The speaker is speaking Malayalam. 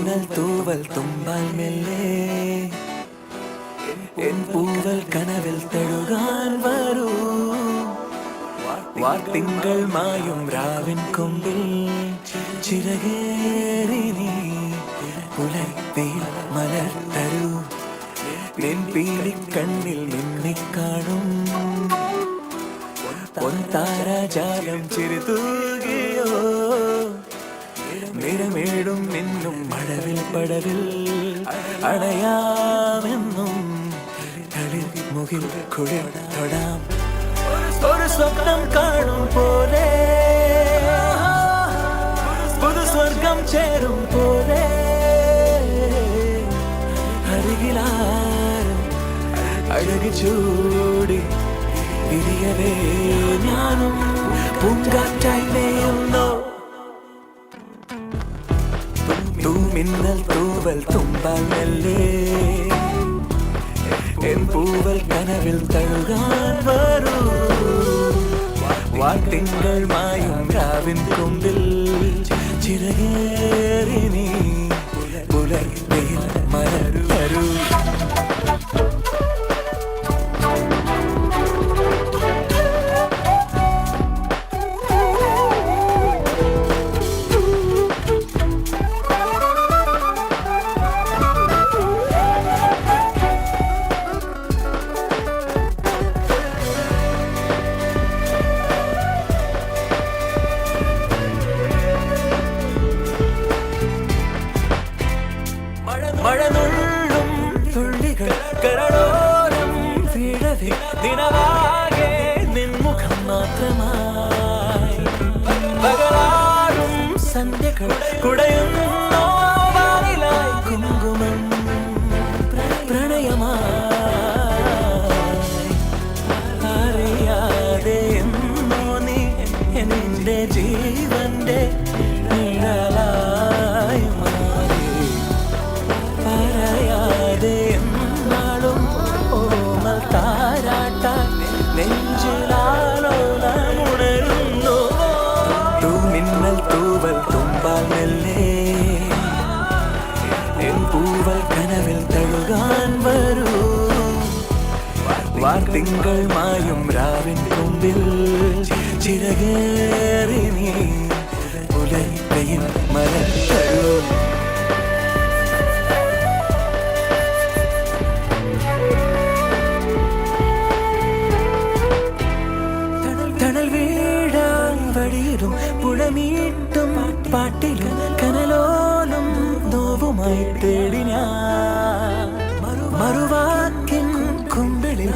തൂമിന്നൽ തൂവൽ തുമ്പാൽ മെല്ലെ എൻ പൂവൽ കനവിൽ തഴുകാൻ വരൂ വാർത്തിങ്കൾ മായും രാവിൻ കൊമ്പിൽ ചിറകേറി നീ പുലർത്തിയിൽ മലർ തരൂ നിൻ പീലിക്കണ്ണിൽ മിന്നിക്കാണും പൊൻതാരാജാലം ചിരിതൂകിയോ നിറമേടും നിന്നും മഴവിൽ പടവിൽ അണയാമെന്നും തളിർ മുകിൽ കുളിർ തൊടാം ഒരു സ്വപ്നം കാണും പോലെ പുതു സ്വർഗം ചേരും പോലെ അരികിലാരും അഴകി ചൂടി വിരിയവേ ഞാനും പൂങ്കാറ്റായി നെയ്യുന്നോ തൂമിന്നൽ തൂവൽ തുമ്പാൽ മെല്ലെ എൻ പൂവൽ കനവിൽ തഴുകാൻ വരൂ വാർത്തിങ്കൾ മായും രാവിൻ കൊമ്പിൽ ചിറകേറി നീ പുലർത്തിയിൽ മലർ തരൂ മഴനുള്ളും തുള്ളികൾ കരളോരം വീഴവേ ദിനവാകെ നിൻമുഖം മാത്രമായി പകലാറും സന്ധ്യകൾ കുടയുന്നോ വാനിലായി കുങ്കുമം പ്രണയമായി അറിയാതെ എന്നോ നീ എന്റെ ജീവന്റെ നിഴലായി പറയാതെ എന്നാളും ഓമൽ താരാട്ടാൻ നെഞ്ചിലാലോലമുണരുന്നു തൂമിന്നൽ തൂവൽ തുമ്പാൽ മെല്ലെ എൻ പൂവൽ കനവിൽ തഴുകാൻ വരൂ വാർത്തിങ്കൾ മായും രാവിൻ കൊമ്പിൽ ചിറകേറി നീ പുലർത്തിയിൽ മലർ തരൂ വഴിയിലും പുഴമീട്ടും പാട്ടിലും കനലോലും നോവുമായി തേടി ഞാൻ മറുവാക്കിൻ കുമ്പിളിൽ